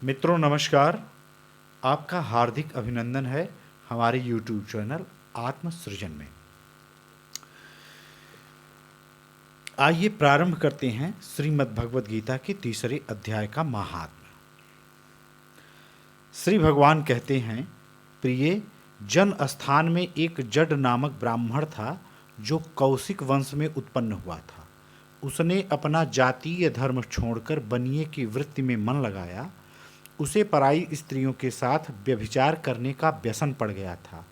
मित्रों नमस्कार। आपका हार्दिक अभिनंदन है हमारे YouTube चैनल आत्म सृजन में। आइए प्रारंभ करते हैं श्रीमद् भगवद गीता के तीसरे अध्याय का महात्म्य। श्री भगवान कहते हैं, प्रिय, जन स्थान में एक जड नामक ब्राह्मण था जो कौशिक वंश में उत्पन्न हुआ था। उसने अपना जातीय धर्म छोड़कर बनिए की वृत्ति में मन लगाया। उसे पराई स्त्रियों के साथ व्यभिचार करने का व्यसन पड़ गया था।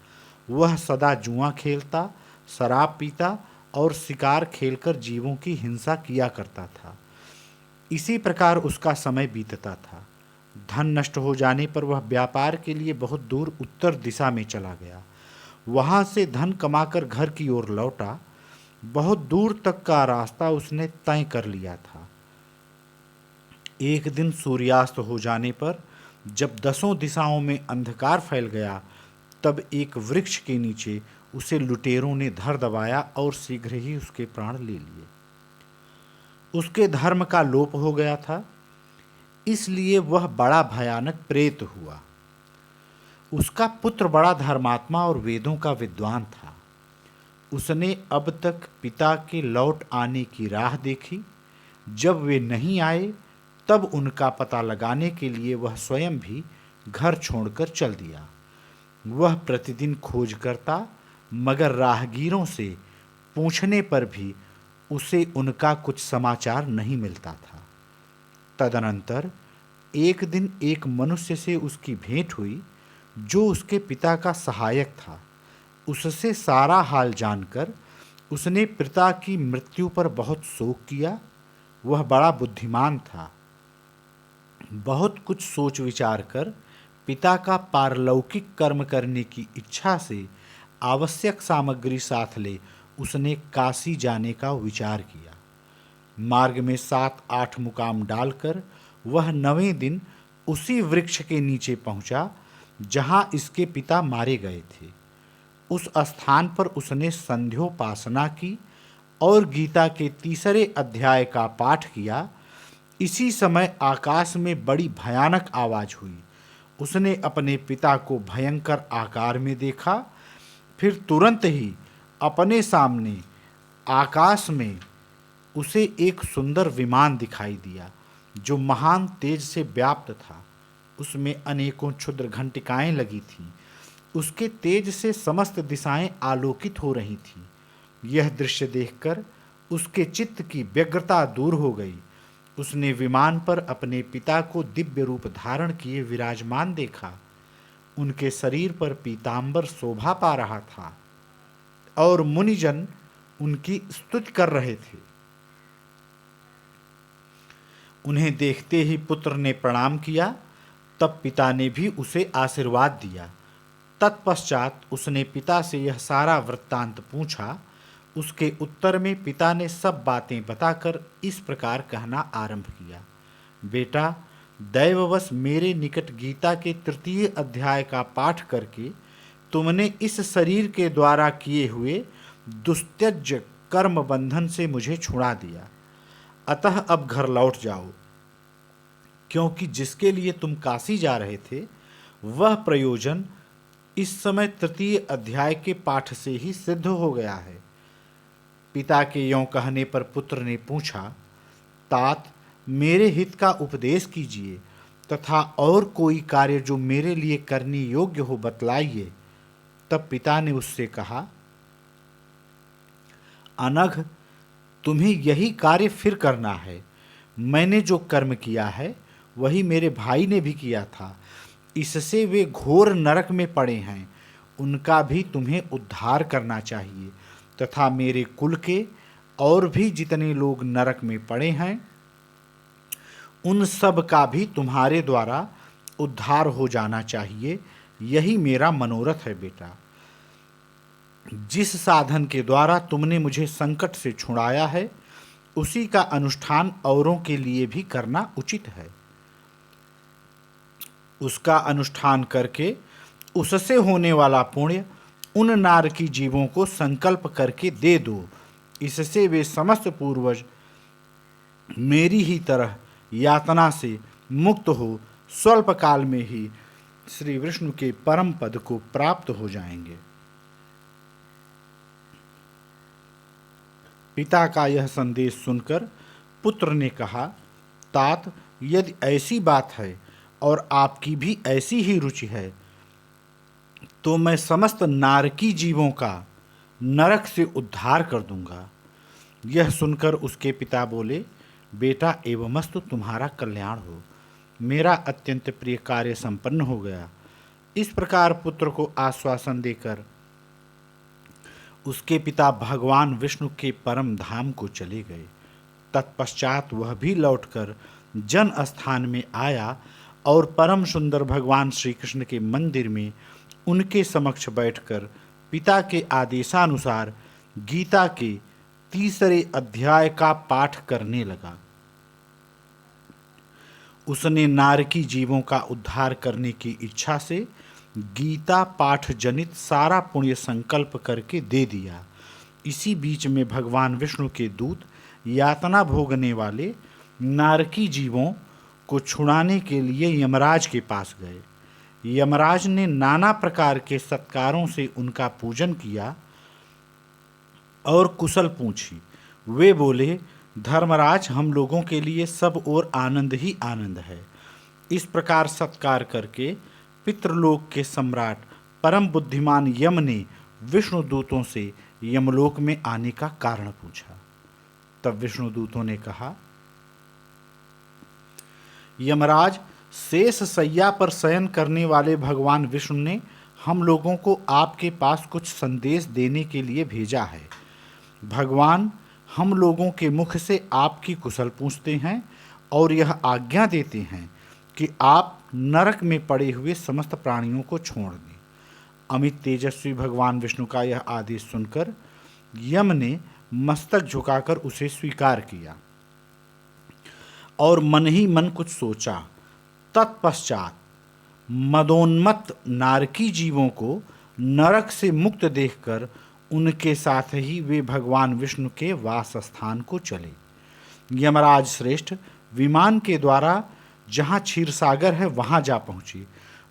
वह सदा जुआ खेलता, शराब पीता और शिकार खेलकर जीवों की हिंसा किया करता था। इसी प्रकार उसका समय बीतता था। धन नष्ट हो जाने पर वह व्यापार के लिए बहुत दूर उत्तर दिशा में चला गया। वहां से धन कमाकर घर की ओर लौटा। बहुत दूर तक का रास्ता उसने तय कर लिया था। एक दिन सूर्यास्त हो जाने पर जब दसों दिशाओं में अंधकार फैल गया, तब एक वृक्ष के नीचे उसे लुटेरों ने धर दबाया और शीघ्र ही उसके प्राण ले लिए। उसके धर्म का लोप हो गया था, इसलिए वह बड़ा भयानक प्रेत हुआ। उसका पुत्र बड़ा धर्मात्मा और वेदों का विद्वान था। उसने अब तक पिता के लौट आने की राह देखी। जब वे नहीं आए, तब उनका पता लगाने के लिए वह स्वयं भी घर छोड़कर चल दिया। वह प्रतिदिन खोज करता, मगर राहगीरों से पूछने पर भी उसे उनका कुछ समाचार नहीं मिलता था। तदनंतर एक दिन एक मनुष्य से उसकी भेंट हुई जो उसके पिता का सहायक था। उससे सारा हाल जानकर उसने पिता की मृत्यु पर बहुत शोक किया। वह बड़ा बुद्धिमान था। बहुत कुछ सोच विचार कर पिता का पारलौकिक कर्म करने की इच्छा से आवश्यक सामग्री साथ ले उसने काशी जाने का विचार किया। मार्ग में 7-8 मुकाम डालकर वह 9वें दिन उसी वृक्ष के नीचे पहुंचा जहां इसके पिता मारे गए थे। उस स्थान पर उसने संध्योपासना की और गीता के तीसरे अध्याय का पाठ किया। इसी समय आकाश में बड़ी भयानक आवाज हुई। उसने अपने पिता को भयंकर आकार में देखा। फिर तुरंत ही अपने सामने आकाश में उसे एक सुंदर विमान दिखाई दिया जो महान तेज से व्याप्त था। उसमें अनेकों क्षुद्र घंटिकाएं लगी थीं। उसके तेज से समस्त दिशाएं आलोकित हो रही थीं। यह दृश्य देखकर उसके चित्त की व्यग्रता दूर हो गई। उसने विमान पर अपने पिता को दिव्य रूप धारण किए विराजमान देखा। उनके शरीर पर पीतांबर शोभा पा रहा था और मुनिजन उनकी स्तुति कर रहे थे। उन्हें देखते ही पुत्र ने प्रणाम किया। तब पिता ने भी उसे आशीर्वाद दिया। तत्पश्चात उसने पिता से यह सारा वृत्तांत पूछा। उसके उत्तर में पिता ने सब बातें बताकर इस प्रकार कहना आरंभ किया, बेटा, दैववश मेरे निकट गीता के तृतीय अध्याय का पाठ करके तुमने इस शरीर के द्वारा किए हुए दुस्त्यज्य कर्म बंधन से मुझे छुड़ा दिया। अतः अब घर लौट जाओ, क्योंकि जिसके लिए तुम काशी जा रहे थे वह प्रयोजन इस समय तृतीय अध्याय के पाठ से ही सिद्ध हो गया है। पिता के यों कहने पर पुत्र ने पूछा, तात, मेरे हित का उपदेश कीजिए तथा और कोई कार्य जो मेरे लिए करने योग्य हो बतलाइए। तब पिता ने उससे कहा, अनघ, तुम्हें यही कार्य फिर करना है। मैंने जो कर्म किया है वही मेरे भाई ने भी किया था। इससे वे घोर नरक में पड़े हैं। उनका भी तुम्हें उद्धार करना चाहिए तथा मेरे कुल के और भी जितने लोग नरक में पड़े हैं उन सब का भी तुम्हारे द्वारा उद्धार हो जाना चाहिए। यही मेरा मनोरथ है बेटा। जिस साधन के द्वारा तुमने मुझे संकट से छुड़ाया है उसी का अनुष्ठान औरों के लिए भी करना उचित है। उसका अनुष्ठान करके उससे होने वाला पुण्य उन नारकी जीवों को संकल्प करके दे दो। इससे वे समस्त पूर्वज मेरी ही तरह यातना से मुक्त हो स्वल्प काल में ही श्री विष्णु के परम पद को प्राप्त हो जाएंगे। पिता का यह संदेश सुनकर पुत्र ने कहा, तात, यदि ऐसी बात है और आपकी भी ऐसी ही रुचि है तो मैं समस्त नारकी जीवों का नरक से उद्धार कर दूंगा। यह सुनकर उसके पिता बोले, बेटा, एवमस्तु, तुम्हारा कल्याण हो, मेरा अत्यंत प्रिय कार्य संपन्न हो गया। इस प्रकार पुत्र को आश्वासन देकर उसके पिता भगवान विष्णु के परम धाम को चले गए। तत्पश्चात वह भी लौटकर जन स्थान में आया और परम सुंदर भगवान श्री कृष्ण के मंदिर में उनके समक्ष बैठकर पिता के आदेशानुसार गीता के 3रे अध्याय का पाठ करने लगा। उसने नारकी जीवों का उद्धार करने की इच्छा से गीता पाठ जनित सारा पुण्य संकल्प करके दे दिया। इसी बीच में भगवान विष्णु के दूत यातना भोगने वाले नारकी जीवों को छुड़ाने के लिए यमराज के पास गए। यमराज ने नाना प्रकार के सत्कारों से उनका पूजन किया और कुशल पूछी। वे बोले, धर्मराज, हम लोगों के लिए सब ओर आनंद ही आनंद है। इस प्रकार सत्कार करके पितृलोक के सम्राट परम बुद्धिमान यम ने विष्णु दूतों से यमलोक में आने का कारण पूछा। तब विष्णु दूतों ने कहा, यमराज, शेष सैया पर शयन करने वाले भगवान विष्णु ने हम लोगों को आपके पास कुछ संदेश देने के लिए भेजा है। भगवान हम लोगों के मुख से आपकी कुशल पूछते हैं और यह आज्ञा देते हैं कि आप नरक में पड़े हुए समस्त प्राणियों को छोड़ दें। अमित तेजस्वी भगवान विष्णु का यह आदेश सुनकर यम ने मस्तक झुकाकर उसे स्वीकार किया और मन ही मन कुछ सोचा। तत्पश्चात मदोन्मत्त नारकी जीवों को नरक से मुक्त देखकर उनके साथ ही वे भगवान विष्णु के वास स्थान को चले। यमराज श्रेष्ठ विमान के द्वारा जहाँ क्षीरसागर है वहाँ जा पहुँचे।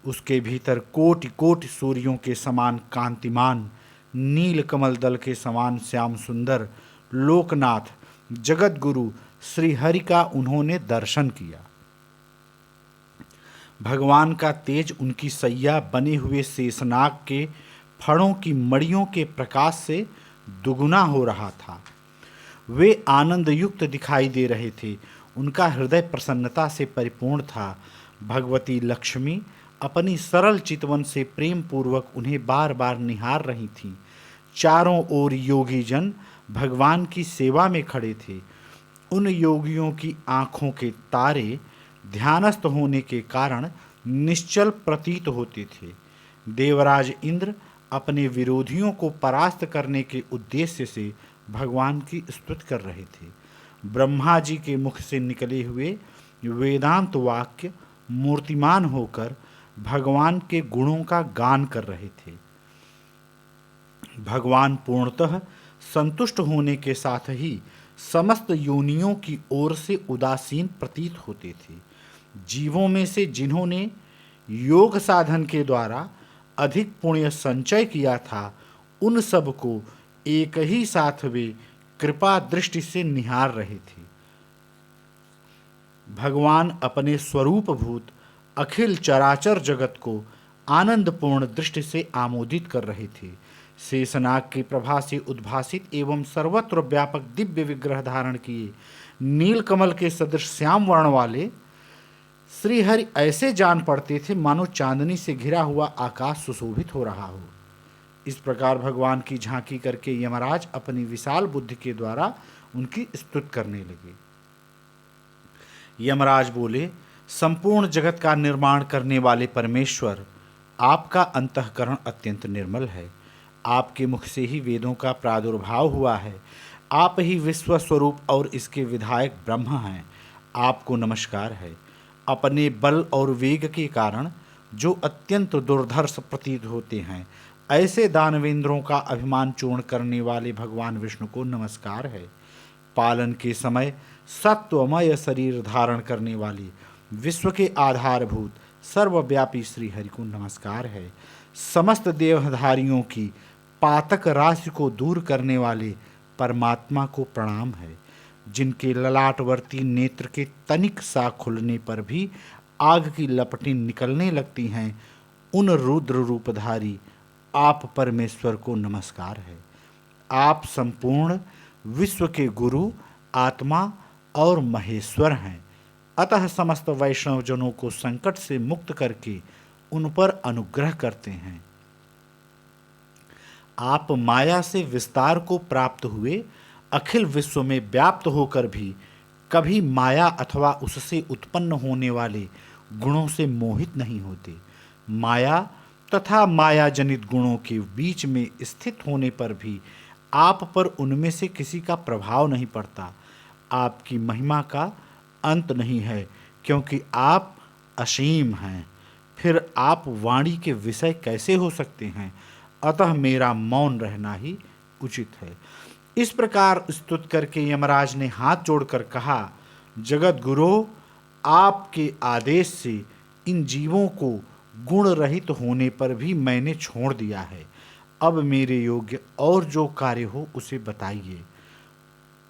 उसके भीतर कोटि कोटि सूर्यों के समान कांतिमान, नील कमल दल के समान श्याम सुंदर लोकनाथ जगत गुरु श्री हरि का उन्होंने दर्शन किया। भगवान का तेज उनकी सैया बने हुए शेषनाग के फणों की मड़ियों के प्रकाश से दुगुना हो रहा था। वे आनंद युक्त दिखाई दे रहे थे। उनका हृदय प्रसन्नता से परिपूर्ण था। भगवती लक्ष्मी अपनी सरल चितवन से प्रेम पूर्वक उन्हें बार बार निहार रही थीं। चारों ओर योगी जन भगवान की सेवा में खड़े थे। उन योगियों की आँखों के तारे ध्यानस्थ होने के कारण निश्चल प्रतीत होते थे। देवराज इंद्र अपने विरोधियों को परास्त करने के उद्देश्य से भगवान की स्तुति कर रहे थे। ब्रह्मा जी के मुख से निकले हुए वेदांत वाक्य मूर्तिमान होकर भगवान के गुणों का गान कर रहे थे। भगवान पूर्णतः संतुष्ट होने के साथ ही समस्त योनियों की ओर से उदासीन प्रतीत होते थे। जीवों में से जिन्होंने योग साधन के द्वारा अधिक पुण्य संचय किया था, उन सब को एक ही साथ वे कृपा दृष्टि से निहार रहे थे। भगवान अपने स्वरूपभूत अखिल चराचर जगत को आनंदपूर्ण दृष्टि से आमोदित कर रहे थे। शेषनाग की प्रभा से उद्भासित एवं सर्वत्र व्यापक दिव्य विग्रह धारण किए नीलकमल के सदृश श्याम वर्ण वाले श्रीहरि ऐसे जान पड़ते थे मानो चांदनी से घिरा हुआ आकाश सुशोभित हो रहा हो। इस प्रकार भगवान की झांकी करके यमराज अपनी विशाल बुद्धि के द्वारा उनकी स्तुति करने लगे। यमराज बोले, संपूर्ण जगत का निर्माण करने वाले परमेश्वर, आपका अंतःकरण अत्यंत निर्मल है। आपके मुख से ही वेदों का प्रादुर्भाव हुआ है। आप ही विश्व स्वरूप और इसके विधायक ब्रह्म हैं। आपको नमस्कार है। अपने बल और वेग के कारण जो अत्यंत दुर्धर्ष प्रतीत होते हैं, ऐसे दानवेंद्रों का अभिमान चूर्ण करने वाले भगवान विष्णु को नमस्कार है। पालन के समय सत्वमय शरीर धारण करने वाली, विश्व के आधारभूत सर्वव्यापी श्री हरि को नमस्कार है। समस्त देहधारियों की पातक राशि को दूर करने वाले परमात्मा को प्रणाम है। जिनके ललाटवर्ती नेत्र के तनिक सा खुलने पर भी आग की लपटें निकलने लगती हैं, उन रुद्र रूपधारी आप परमेश्वर को नमस्कार है। आप संपूर्ण विश्व के गुरु, आत्मा और महेश्वर हैं। अतः समस्त वैष्णव जनों को संकट से मुक्त करके उन पर अनुग्रह करते हैं। आप माया से विस्तार को प्राप्त हुए अखिल विश्व में व्याप्त होकर भी कभी माया अथवा उससे उत्पन्न होने वाले गुणों से मोहित नहीं होते। माया तथा माया जनित गुणों के बीच में स्थित होने पर भी आप पर उनमें से किसी का प्रभाव नहीं पड़ता। आपकी महिमा का अंत नहीं है, क्योंकि आप असीम हैं। फिर आप वाणी के विषय कैसे हो सकते हैं? अतः मेरा मौन रहना ही उचित है। इस प्रकार स्तुत करके यमराज ने हाथ जोड़कर कहा, जगत गुरु, आपके आदेश से इन जीवों को गुण रहित होने पर भी मैंने छोड़ दिया है। अब मेरे योग्य और जो कार्य हो उसे बताइए।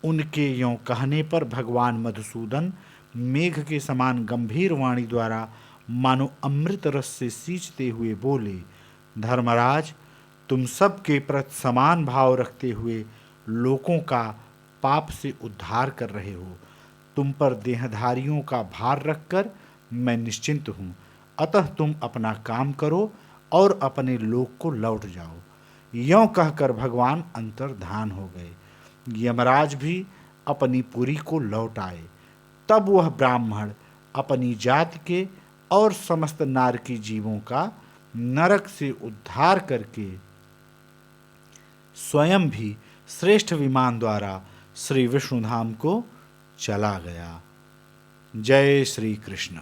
उनके यों कहने पर भगवान मधुसूदन मेघ के समान गंभीर वाणी द्वारा मानो अमृत रस से सींचते हुए बोले, धर्मराज, तुम सब के प्रति समान भाव रखते हुए लोगों का पाप से उद्धार कर रहे हो। तुम पर देहधारियों का भार रखकर मैं निश्चिंत हूँ। अतः तुम अपना काम करो और अपने लोक को लौट जाओ। यों कहकर भगवान अंतर्धान हो गए। यमराज भी अपनी पुरी को लौट आए। तब वह ब्राह्मण अपनी जाति के और समस्त नारकी जीवों का नरक से उद्धार करके स्वयं भी श्रेष्ठ विमान द्वारा श्री विष्णुधाम को चला गया। जय श्री कृष्ण।